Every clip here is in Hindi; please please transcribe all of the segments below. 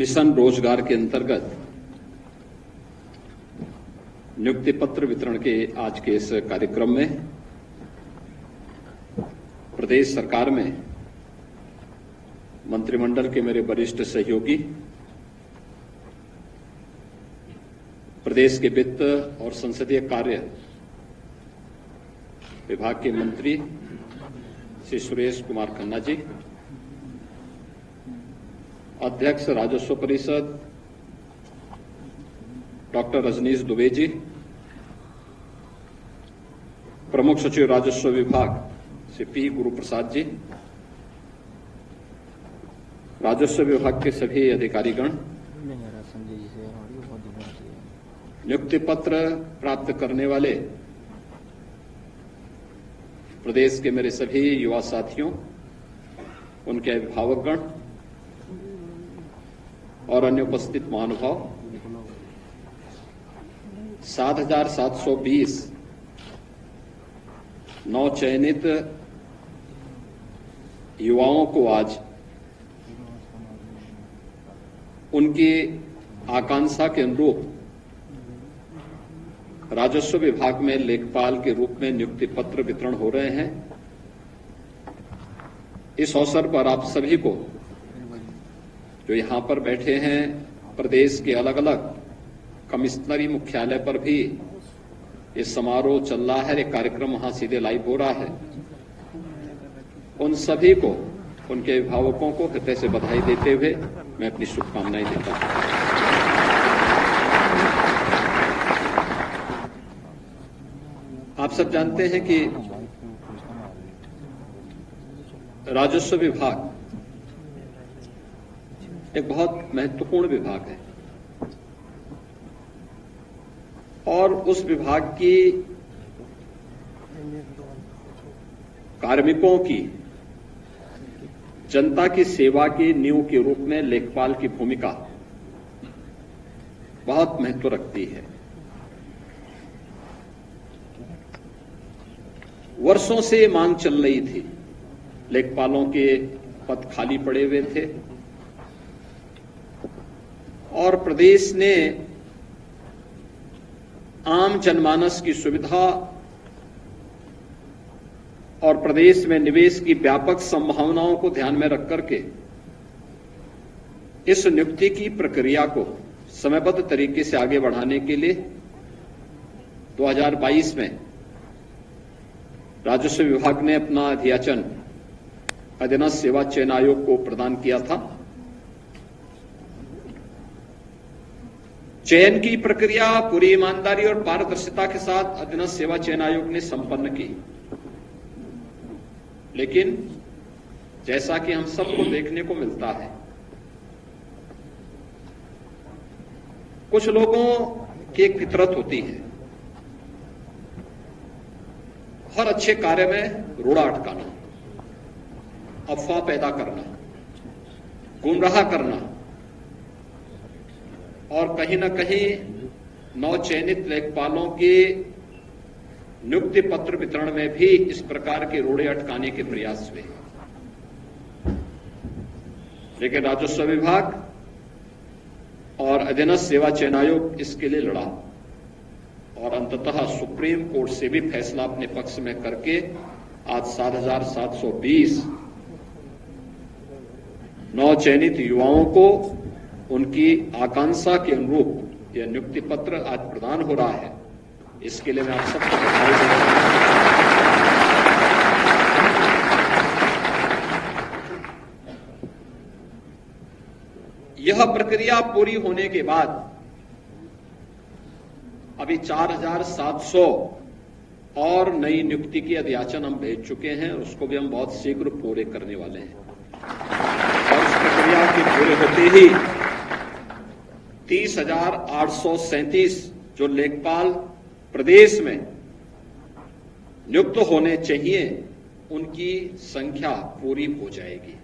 मिशन रोजगार के अंतर्गत नियुक्ति पत्र वितरण के आज के इस कार्यक्रम में प्रदेश सरकार में मंत्रिमंडल के मेरे वरिष्ठ सहयोगी, प्रदेश के वित्त और संसदीय कार्य विभाग के मंत्री श्री सुरेश कुमार खन्ना जी, अध्यक्ष राजस्व परिषद डॉक्टर रजनीश दुबे जी, प्रमुख सचिव राजस्व विभाग श्री पी गुरुप्रसाद जी, राजस्व विभाग के सभी अधिकारीगण, नियुक्ति पत्र प्राप्त करने वाले प्रदेश के मेरे सभी युवा साथियों, उनके अभिभावकगण और अन्य उपस्थित महानुभाव, 7,720 नौ चयनित युवाओं को आज उनकी आकांक्षा के अनुरूप राजस्व विभाग में लेखपाल के रूप में नियुक्ति पत्र वितरण हो रहे हैं। इस अवसर पर आप सभी को जो यहां पर बैठे हैं, प्रदेश के अलग अलग कमिश्नरी मुख्यालय पर भी ये समारोह चल रहा है, एक कार्यक्रम वहां सीधे लाइव हो रहा है, उन सभी को, उनके अभिभावकों को हृदय से बधाई देते हुए मैं अपनी शुभकामनाएं देता हूं। आप सब जानते हैं कि राजस्व विभाग एक बहुत महत्वपूर्ण विभाग है और उस विभाग की कार्मिकों की जनता की सेवा की नींव के रूप में लेखपाल की भूमिका बहुत महत्व रखती है। वर्षों से मांग चल रही थी, लेखपालों के पद खाली पड़े हुए थे और प्रदेश ने आम जनमानस की सुविधा और प्रदेश में निवेश की व्यापक संभावनाओं को ध्यान में रख करके इस नियुक्ति की प्रक्रिया को समयबद्ध तरीके से आगे बढ़ाने के लिए 2022 में राजस्व विभाग ने अपना अध्याचन अधीनस्थ सेवा चयन आयोग को प्रदान किया था। चयन की प्रक्रिया पूरी ईमानदारी और पारदर्शिता के साथ अधीनस्थ सेवा चयन आयोग ने संपन्न की, लेकिन जैसा कि हम सबको देखने को मिलता है, कुछ लोगों की एक फितरत होती है, हर अच्छे कार्य में रोड़ा अटकाना, अफवाह पैदा करना, गुमराह करना और कहीं न कहीं नव चयनित लेखपालों के नियुक्ति पत्र वितरण में भी इस प्रकार के रोड़े अटकाने के प्रयास हुए। लेकिन राजस्व विभाग और अधीनस्थ सेवा चयन आयोग इसके लिए लड़ा और अंततः सुप्रीम कोर्ट से भी फैसला अपने पक्ष में करके आज 7,720 नौ चयनित युवाओं को उनकी आकांक्षा के अनुरूप यह नियुक्ति पत्र आज प्रदान हो रहा है। इसके लिए मैं आप सबको बधाई देता हूं। यह प्रक्रिया पूरी होने के बाद अभी 4,700 और नई नियुक्ति की अध्याचन हम भेज चुके हैं, उसको भी हम बहुत शीघ्र पूरे करने वाले हैं और इस प्रक्रिया के पूरे होते ही 30,837 जो लेखपाल प्रदेश में नियुक्त होने चाहिए, उनकी संख्या पूरी हो जाएगी।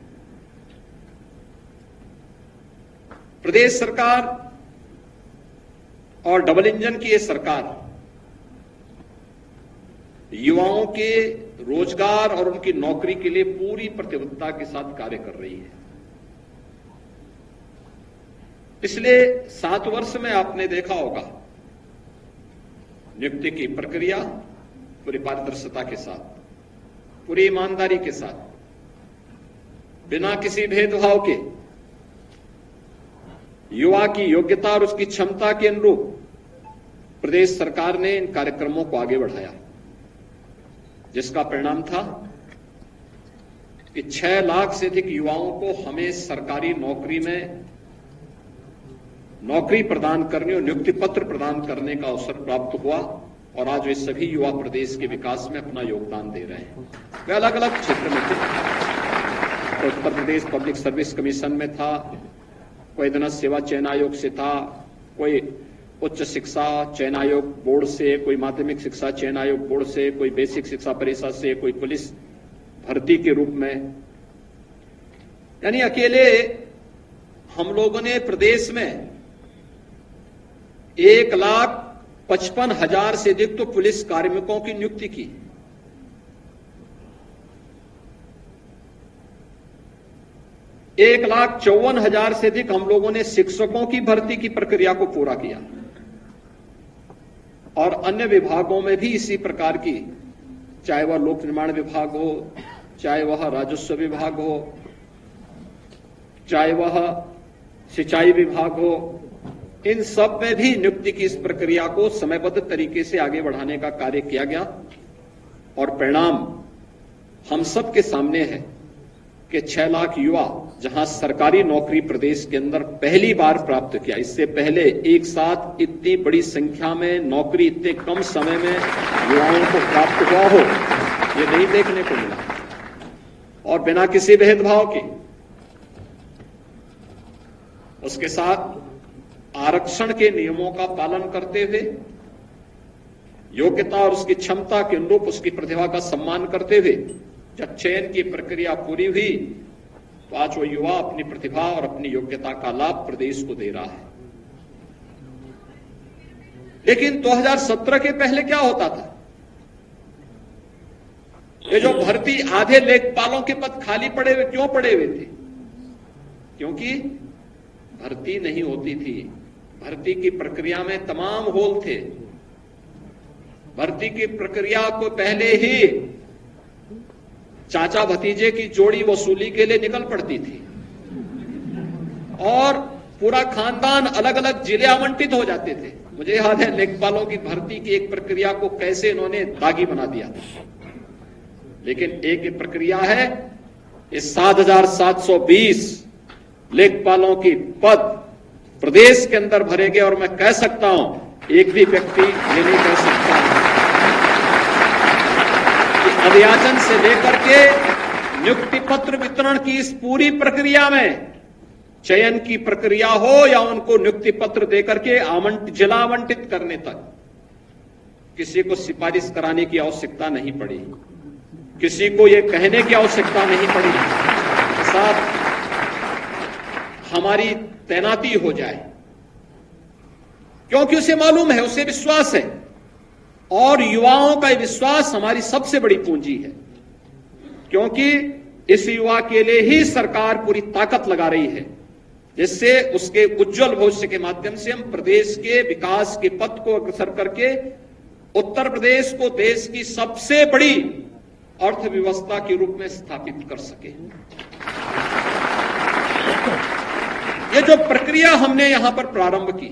प्रदेश सरकार और डबल इंजन की ये सरकार युवाओं के रोजगार और उनकी नौकरी के लिए पूरी प्रतिबद्धता के साथ कार्य कर रही है। पिछले 7 वर्ष में आपने देखा होगा नियुक्ति की प्रक्रिया पूरी पारदर्शिता के साथ, पूरी ईमानदारी के साथ, बिना किसी भेदभाव के युवा की योग्यता और उसकी क्षमता के अनुरूप प्रदेश सरकार ने इन कार्यक्रमों को आगे बढ़ाया, जिसका परिणाम था कि 6 लाख से अधिक युवाओं को हमें सरकारी नौकरी में नौकरी प्रदान करने और नियुक्ति पत्र प्रदान करने का अवसर प्राप्त हुआ और आज वे सभी युवा प्रदेश के विकास में अपना योगदान दे रहे हैं। वे अलग अलग क्षेत्र में थे, तो Uttar Pradesh public service commission में था, कोई अधीनस्थ सेवा चयन आयोग से था, कोई उच्च शिक्षा चयन आयोग बोर्ड से, कोई माध्यमिक शिक्षा चयन आयोग बोर्ड से, कोई बेसिक शिक्षा परिषद से, कोई पुलिस भर्ती के रूप में। यानी अकेले हम लोगों ने प्रदेश में 1,55,000 से अधिक तो पुलिस कार्मिकों की नियुक्ति की, 1,54,000 से अधिक हम लोगों ने शिक्षकों की भर्ती की प्रक्रिया को पूरा किया और अन्य विभागों में भी इसी प्रकार की, चाहे वह लोक निर्माण विभाग हो, चाहे वह राजस्व विभाग हो, चाहे वह सिंचाई विभाग हो, इन सब में भी नियुक्ति की इस प्रक्रिया को समयबद्ध तरीके से आगे बढ़ाने का कार्य किया गया और परिणाम हम सब के सामने है कि 6 लाख युवा जहां सरकारी नौकरी प्रदेश के अंदर पहली बार प्राप्त किया। इससे पहले एक साथ इतनी बड़ी संख्या में नौकरी इतने कम समय में युवाओं को प्राप्त हुआ हो, ये नहीं देखने को मिला और बिना किसी भेदभाव के। उसके साथ आरक्षण के नियमों का पालन करते हुए, योग्यता और उसकी क्षमता के अनुरूप उसकी प्रतिभा का सम्मान करते हुए जब चयन की प्रक्रिया पूरी हुई तो आज वो युवा अपनी प्रतिभा और अपनी योग्यता का लाभ प्रदेश को दे रहा है। लेकिन 2017 के पहले क्या होता था? ये जो भर्ती आधे लेखपालों के पद खाली पड़े हुए क्यों पड़े हुए थे? क्योंकि भर्ती नहीं होती थी। भर्ती की प्रक्रिया में तमाम होल थे। भर्ती की प्रक्रिया को पहले ही चाचा भतीजे की जोड़ी वसूली के लिए निकल पड़ती थी और पूरा खानदान अलग अलग जिले आवंटित हो जाते थे। मुझे याद है लेखपालों की भर्ती की एक प्रक्रिया को कैसे इन्होंने दागी बना दिया था। लेकिन एक प्रक्रिया है, इस 7,720 लेखपालों की पद प्रदेश के अंदर भरे गए और मैं कह सकता हूं एक भी व्यक्ति ये नहीं कह सकता कि अभियाचन से लेकर के नियुक्ति पत्र वितरण की इस पूरी प्रक्रिया में चयन की प्रक्रिया हो या उनको नियुक्ति पत्र देकर के जिला आवंटित करने तक किसी को सिफारिश कराने की आवश्यकता नहीं पड़ी, किसी को यह कहने की आवश्यकता नहीं पड़ी साथ हमारी तैनाती हो जाए, क्योंकि उसे मालूम है, उसे विश्वास है और युवाओं का विश्वास हमारी सबसे बड़ी पूंजी है। क्योंकि इस युवा के लिए ही सरकार पूरी ताकत लगा रही है, जिससे उसके उज्जवल भविष्य के माध्यम से हम प्रदेश के विकास के पथ को अग्रसर करके उत्तर प्रदेश को देश की सबसे बड़ी अर्थव्यवस्था के रूप में स्थापित कर सके। ये जो प्रक्रिया हमने यहां पर प्रारंभ की,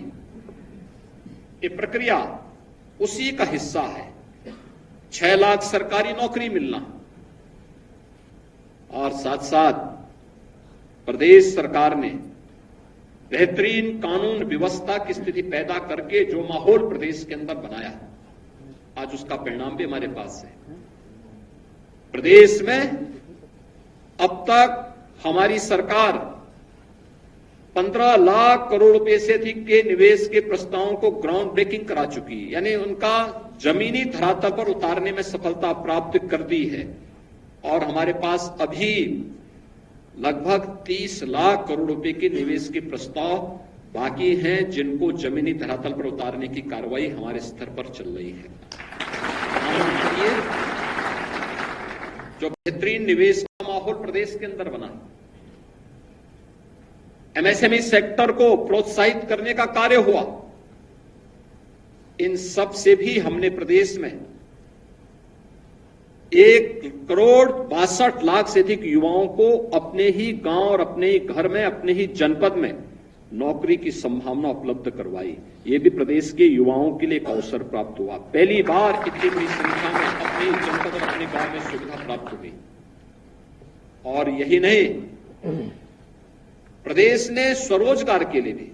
ये प्रक्रिया उसी का हिस्सा है। 6 लाख सरकारी नौकरी मिलना और साथ साथ प्रदेश सरकार ने बेहतरीन कानून व्यवस्था की स्थिति पैदा करके जो माहौल प्रदेश के अंदर बनाया, आज उसका परिणाम भी हमारे पास है। प्रदेश में अब तक हमारी सरकार 15 लाख करोड़ रुपए से अधिक के निवेश के प्रस्तावों को ग्राउंड ब्रेकिंग करा चुकी है, यानी उनका जमीनी धरातल पर उतारने में सफलता प्राप्त कर दी है और हमारे पास अभी लगभग 30 लाख करोड़ रुपए के निवेश के प्रस्ताव बाकी हैं, जिनको जमीनी धरातल पर उतारने की कार्रवाई हमारे स्तर पर चल रही है। जो बेहतरीन निवेश का माहौल प्रदेश के अंदर बना, एमएसएमई सेक्टर को प्रोत्साहित करने का कार्य हुआ। इन सब से भी हमने प्रदेश में 1,62,00,000 से अधिक युवाओं को अपने ही गांव और अपने ही घर में, अपने ही जनपद में नौकरी की संभावना उपलब्ध करवाई। ये भी प्रदेश के युवाओं के लिए एक अवसर प्राप्त हुआ। पहली बार इतनी बड़ी संख्या में अपने जनपद और अपने गांव में सुविधा प्राप्त हुई। और यही नहीं, प्रदेश ने स्वरोजगार के लिए भी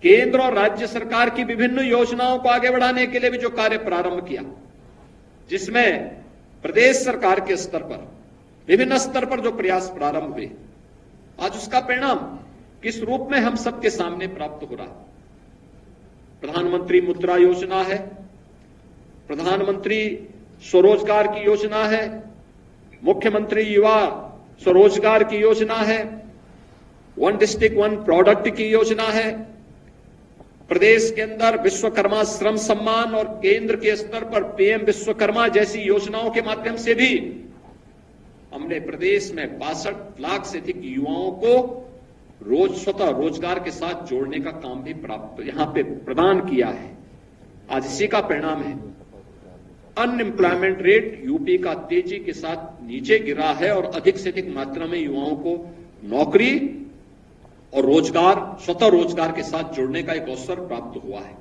केंद्र और राज्य सरकार की विभिन्न योजनाओं को आगे बढ़ाने के लिए भी जो कार्य प्रारंभ किया, जिसमें प्रदेश सरकार के स्तर पर, विभिन्न स्तर पर जो प्रयास प्रारंभ हुए, आज उसका परिणाम किस रूप में हम सबके सामने प्राप्त हो रहा। प्रधानमंत्री मुद्रा योजना है, प्रधानमंत्री स्वरोजगार की योजना है, मुख्यमंत्री युवा स्वरोजगार की योजना है, वन डिस्ट्रिक्ट वन प्रोडक्ट की योजना है, प्रदेश के अंदर विश्वकर्मा श्रम सम्मान और केंद्र के स्तर पर पीएम विश्वकर्मा जैसी योजनाओं के माध्यम से भी हमने प्रदेश में 62 लाख से अधिक युवाओं को स्वतः रोजगार के साथ जोड़ने का काम भी प्राप्त यहां पे प्रदान किया है। आज इसी का परिणाम है। अनएम्प्लॉयमेंट रेट यूपी का तेजी के साथ नीचे गिरा है और अधिक से अधिक मात्रा में युवाओं को नौकरी और रोजगार, स्वतः रोजगार के साथ जोड़ने का एक अवसर प्राप्त हुआ है।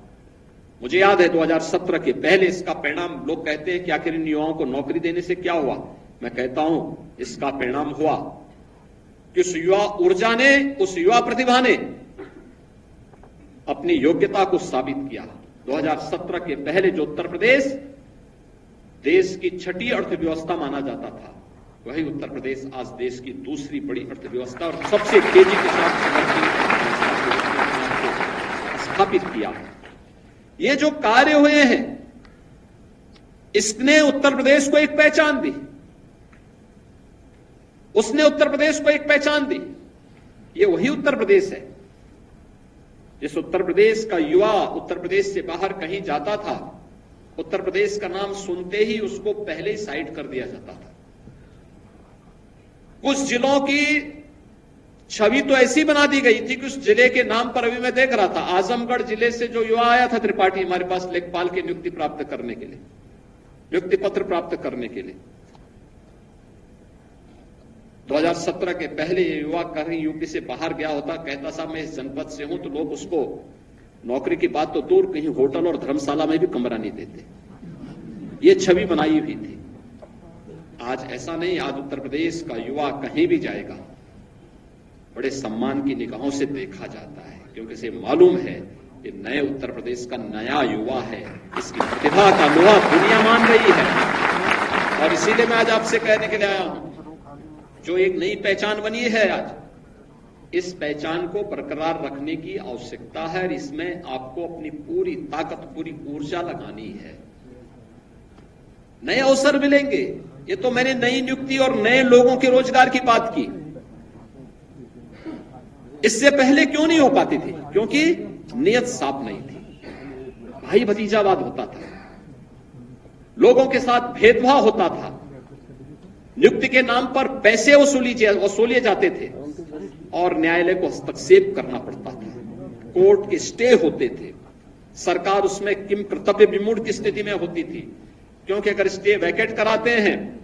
मुझे याद है 2017 के पहले इसका परिणाम, लोग कहते हैं कि आखिर इन युवाओं को नौकरी देने से क्या हुआ। मैं कहता हूं इसका परिणाम हुआ कि उस युवा ऊर्जा ने, उस युवा प्रतिभा ने अपनी योग्यता को साबित किया। 2017 के पहले जो उत्तर प्रदेश देश की छठी अर्थव्यवस्था माना जाता था, वही उत्तर प्रदेश आज देश की दूसरी बड़ी अर्थव्यवस्था और सबसे तेजी के साथ स्थापित किया है। ये जो कार्य हुए हैं, इसने उत्तर प्रदेश को एक पहचान दी, उसने उत्तर प्रदेश को एक पहचान दी। ये वही उत्तर प्रदेश है जिस उत्तर प्रदेश का युवा उत्तर प्रदेश से बाहर कहीं जाता था, उत्तर प्रदेश का नाम सुनते ही उसको पहले ही साइड कर दिया जाता था। कुछ जिलों की छवि तो ऐसी बना दी गई थी कि उस जिले के नाम पर, अभी मैं देख रहा था, आजमगढ़ जिले से जो युवा आया था त्रिपाठी हमारे पास लेखपाल की नियुक्ति प्राप्त करने के लिए, नियुक्ति पत्र प्राप्त करने के लिए, 2017 के पहले ये युवा कहीं यूपी से बाहर गया होता, कहता साहब मैं इस जनपद से हूं, तो लोग उसको नौकरी की बात तो दूर, कहीं होटल और धर्मशाला में भी कमरा नहीं देते। ये छवि बनाई हुई थी। आज ऐसा नहीं, आज उत्तर प्रदेश का युवा कहीं भी जाएगा बड़े सम्मान की निगाहों से देखा जाता है, क्योंकि इसे मालूम है कि नए उत्तर प्रदेश का नया युवा है, इसकी प्रतिभा का लोहा दुनिया मान रही है। और इसीलिए मैं आज आपसे कहने के लिए आया हूं, जो एक नई पहचान बनी है आज, इस पहचान को बरकरार रखने की आवश्यकता है और इसमें आपको अपनी पूरी ताकत, पूरी ऊर्जा लगानी है। नए अवसर मिलेंगे, ये तो मैंने नई नियुक्ति और नए लोगों के रोजगार की बात की। इससे पहले क्यों नहीं हो पाती थी? क्योंकि नियत साफ नहीं थी, भाई भतीजावाद होता था, लोगों के साथ भेदभाव होता था, नियुक्ति के नाम पर पैसे वसूले जाते थे और न्यायालय को हस्तक्षेप करना पड़ता था, कोर्ट के स्टे होते थे, सरकार उसमें किम कर्तव्य विमूढ़ की स्थिति में होती थी, क्योंकि अगर स्टे वैकेट कराते हैं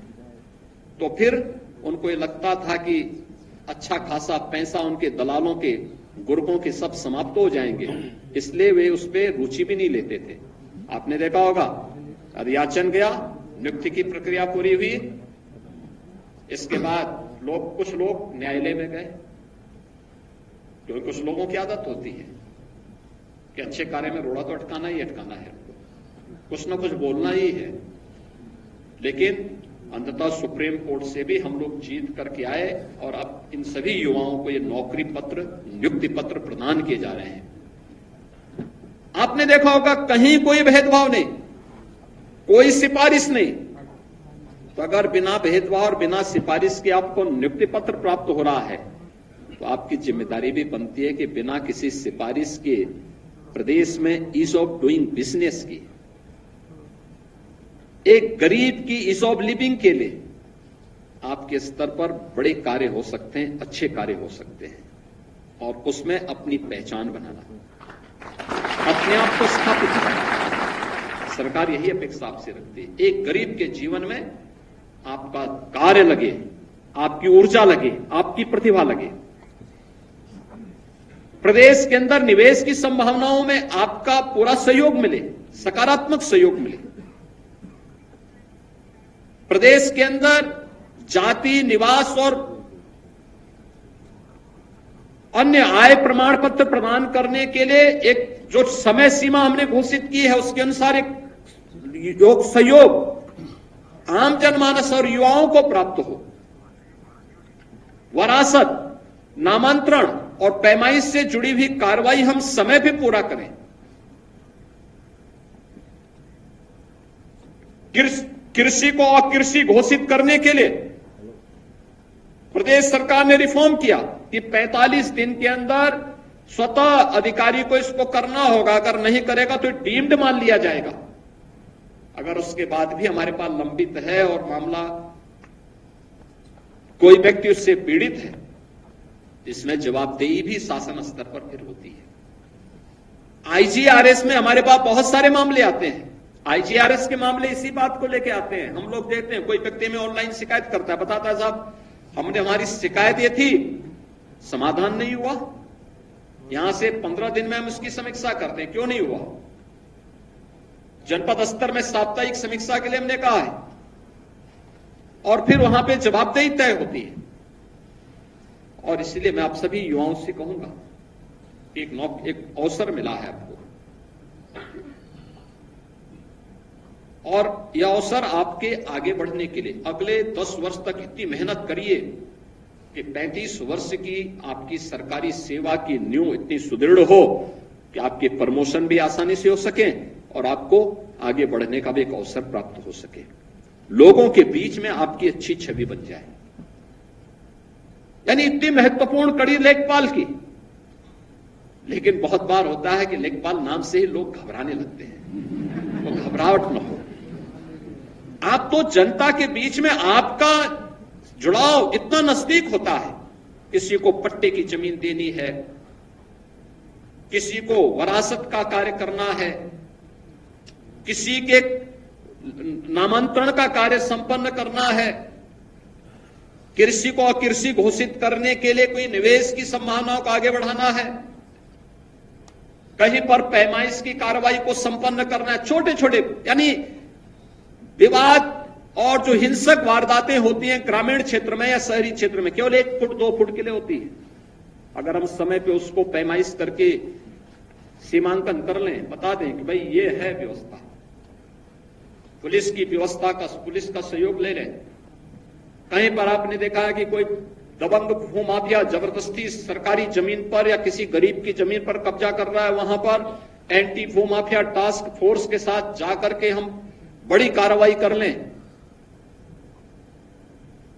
तो फिर उनको ये लगता था कि अच्छा खासा पैसा उनके दलालों के, गुर्गों के सब समाप्त हो जाएंगे, इसलिए वे उस पर रुचि भी नहीं लेते थे। आपने देखा होगा, अधियाचन गया, नियुक्ति की प्रक्रिया पूरी हुई, इसके बाद कुछ लोग न्यायालय में गए, क्योंकि कुछ लोगों की आदत होती है कि अच्छे कार्य में रोड़ा तो अटकाना ही अटकाना है, कुछ ना कुछ बोलना ही है। लेकिन अंततः सुप्रीम कोर्ट से भी हम लोग जीत करके आए और अब इन सभी युवाओं को ये नौकरी पत्र, नियुक्ति पत्र प्रदान किए जा रहे हैं। आपने देखा होगा कहीं कोई भेदभाव नहीं, कोई सिफारिश नहीं। तो अगर बिना भेदभाव और बिना सिफारिश के आपको नियुक्ति पत्र प्राप्त हो रहा है, तो आपकी जिम्मेदारी भी बनती है कि बिना किसी सिफारिश के प्रदेश में ईज ऑफ डूइंग बिजनेस की, एक गरीब की ईज ऑफ लिविंग के लिए आपके स्तर पर बड़े कार्य हो सकते हैं, अच्छे कार्य हो सकते हैं। और उसमें अपनी पहचान बनाना, अपने आप को स्थापित करना। सरकार यही अपेक्षा आपसे रखती है। एक गरीब के जीवन में आपका कार्य लगे, आपकी ऊर्जा लगे, आपकी प्रतिभा लगे। प्रदेश के अंदर निवेश की संभावनाओं में आपका पूरा सहयोग मिले, सकारात्मक सहयोग मिले। प्रदेश के अंदर जाति, निवास और अन्य आय प्रमाण पत्र प्रदान करने के लिए एक जो समय सीमा हमने घोषित की है, उसके अनुसार एक सहयोग आम जनमानस और युवाओं को प्राप्त हो। वरासत, नामांतरण और पैमाइश से जुड़ी हुई कार्रवाई हम समय पे पूरा करें। कृषि को अकृषि घोषित करने के लिए प्रदेश सरकार ने रिफॉर्म किया कि 45 दिन के अंदर स्वतः अधिकारी को इसको करना होगा, अगर नहीं करेगा तो डीम्ड मान लिया जाएगा। अगर उसके बाद भी हमारे पास लंबित है और मामला कोई व्यक्ति उससे पीड़ित है, इसमें जवाबदेही भी शासन स्तर पर फिर होती है। आईजीआरएस में हमारे पास बहुत सारे मामले आते हैं। आईजीआरएस के मामले इसी बात को लेके आते हैं। हम लोग देखते हैं कोई व्यक्ति में ऑनलाइन शिकायत करता है, बताता है साहब हमारी शिकायत ये थी, समाधान नहीं हुआ। यहां से 15 दिन में हम उसकी समीक्षा करते हैं, क्यों नहीं हुआ। जनपद स्तर में साप्ताहिक समीक्षा के लिए हमने कहा है और फिर वहां पे जवाबदेही तय होती है। और इसलिए मैं आप सभी युवाओं से कहूंगा, एक अवसर मिला है आपको और यह अवसर आपके आगे बढ़ने के लिए। अगले 10 वर्ष तक इतनी मेहनत करिए कि 35 वर्ष की आपकी सरकारी सेवा की नींव इतनी सुदृढ़ हो कि आपके प्रमोशन भी आसानी से हो सके और आपको आगे बढ़ने का भी एक अवसर प्राप्त हो सके। लोगों के बीच में आपकी अच्छी छवि बन जाए। यानी इतनी महत्वपूर्ण कड़ी लेखपाल की। लेकिन बहुत बार होता है कि लेखपाल नाम से ही लोग घबराने लगते हैं, वो घबराहट न हो। आप तो जनता के बीच में आपका जुड़ाव इतना नजदीक होता है। किसी को पट्टे की जमीन देनी है, किसी को वरासत का कार्य करना है, किसी के नामांतरण का कार्य संपन्न करना है, कृषि को अकृषि घोषित करने के लिए कोई निवेश की संभावनाओं को आगे बढ़ाना है, कहीं पर पैमाइश की कार्रवाई को संपन्न करना है। छोटे छोटे यानी विवाद और जो हिंसक वारदातें होती हैं ग्रामीण क्षेत्र में या शहरी क्षेत्र में, केवल 1 फुट 2 फुट के लिए होती है। अगर हम समय पे उसको पैमाइश करके सीमांकन कर लें, बता दें कि भाई ये है व्यवस्था, पुलिस की व्यवस्था का, पुलिस का सहयोग ले लें। कहीं पर आपने देखा है कि कोई दबंग भूमाफिया जबरदस्ती सरकारी जमीन पर या किसी गरीब की जमीन पर कब्जा कर रहा है, वहां पर एंटी भूमाफिया टास्क फोर्स के साथ जाकर के हम बड़ी कार्रवाई कर लें।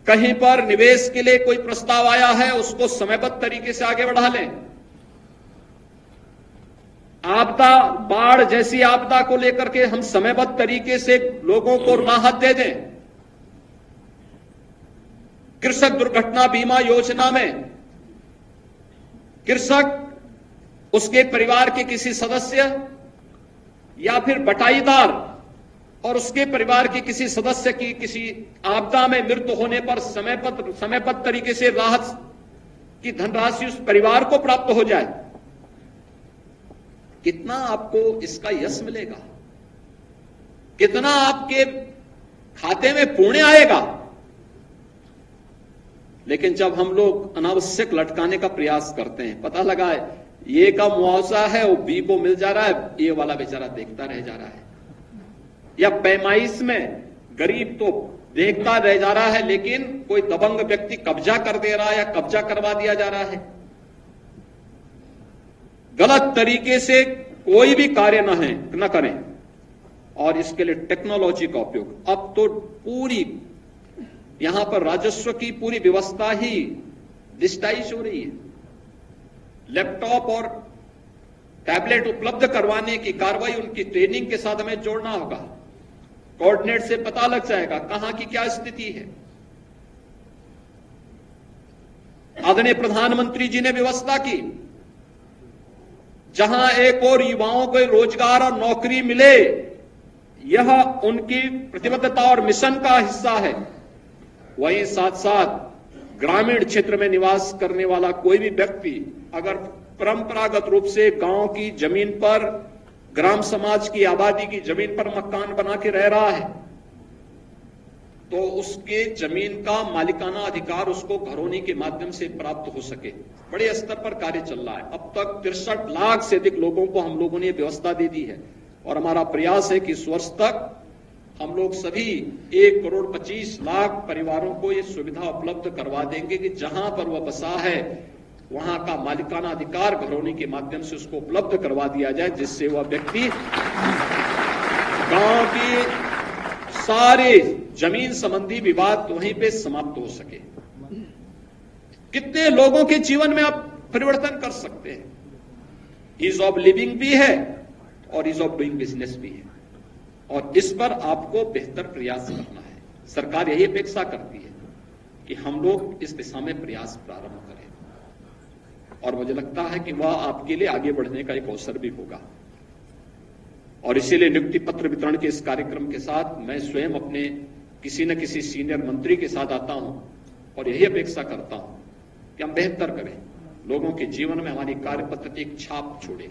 कहीं पर निवेश के लिए कोई प्रस्ताव आया है, उसको समयबद्ध तरीके से आगे बढ़ा लें। आपदा, बाढ़ जैसी आपदा को लेकर के हम समयबद्ध तरीके से लोगों को राहत दे दें। कृषक दुर्घटना बीमा योजना में कृषक, उसके परिवार के किसी सदस्य या फिर बटाईदार और उसके परिवार के किसी सदस्य की किसी आपदा में मृत्यु होने पर समयबद्ध तरीके से राहत की धनराशि उस परिवार को प्राप्त हो जाए। कितना आपको इसका यश मिलेगा, कितना आपके खाते में पुण्य आएगा। लेकिन जब हम लोग अनावश्यक लटकाने का प्रयास करते हैं, पता लगा है ये का मुआवजा है वो बी को मिल जा रहा है, ये वाला बेचारा देखता रह जा रहा है। या पैमाइश में गरीब तो देखता रह जा रहा है, लेकिन कोई दबंग व्यक्ति कब्जा कर दे रहा है या कब्जा करवा दिया जा रहा है। गलत तरीके से कोई भी कार्य न करें। और इसके लिए टेक्नोलॉजी का उपयोग। अब तो पूरी यहां पर राजस्व की पूरी व्यवस्था ही डिजिटाइज हो रही है। लैपटॉप और टैबलेट उपलब्ध करवाने की कार्रवाई उनकी ट्रेनिंग के साथ हमें जोड़ना होगा। कोऑर्डिनेट से पता लग जाएगा कहां की क्या स्थिति है। आदरणीय प्रधानमंत्री जी ने व्यवस्था की, जहां एक और युवाओं को रोजगार और नौकरी मिले, यह उनकी प्रतिबद्धता और मिशन का हिस्सा है। वहीं साथ साथ ग्रामीण क्षेत्र में निवास करने वाला कोई भी व्यक्ति अगर परंपरागत रूप से गांव की जमीन पर, ग्राम समाज की आबादी की जमीन पर मकान बना के रह रहा है, तो उसके जमीन का मालिकाना अधिकार उसको घरौनी के माध्यम से प्राप्त हो सके। बड़े स्तर पर कार्य चल रहा है। अब तक 63 लाख से अधिक लोगों को हम लोगों ने व्यवस्था दे दी है और हमारा प्रयास है कि इस वर्ष तक हम लोग सभी 1,25,00,000 परिवारों को ये सुविधा उपलब्ध करवा देंगे कि जहां पर वह बसा है वहां का मालिकाना अधिकार घरौनी के माध्यम से उसको उपलब्ध करवा दिया जाए, जिससे वह व्यक्ति गांव की सारे जमीन संबंधी विवाद वहीं पे समाप्त हो सके। कितने लोगों के जीवन में आप परिवर्तन कर सकते हैं। ईज ऑफ लिविंग भी है और ईज ऑफ डूइंग बिजनेस भी है, और इस पर आपको बेहतर प्रयास करना है। सरकार यही अपेक्षा करती है कि हम लोग इस दिशा में प्रयास प्रारंभ करें, और मुझे लगता है कि वह आपके लिए आगे बढ़ने का एक अवसर भी होगा। और इसीलिए नियुक्ति पत्र वितरण के इस कार्यक्रम के साथ मैं स्वयं अपने किसी न किसी सीनियर मंत्री के साथ आता हूं और यही अपेक्षा करता हूं कि हम बेहतर करें, लोगों के जीवन में हमारी कार्य पद्धति एक छाप छोड़े,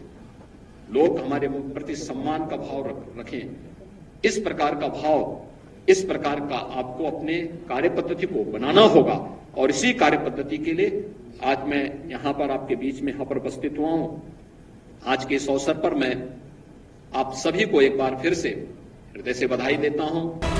लोग हमारे प्रति सम्मान का भाव रखें। इस प्रकार का भाव, इस प्रकार का आपको अपने कार्य पद्धति को बनाना होगा, और इसी कार्य पद्धति के लिए आज मैं यहां पर आपके बीच में यहां पर उपस्थित हुआ हूं। आज के इस अवसर पर मैं आप सभी को एक बार फिर से हृदय से बधाई देता हूं।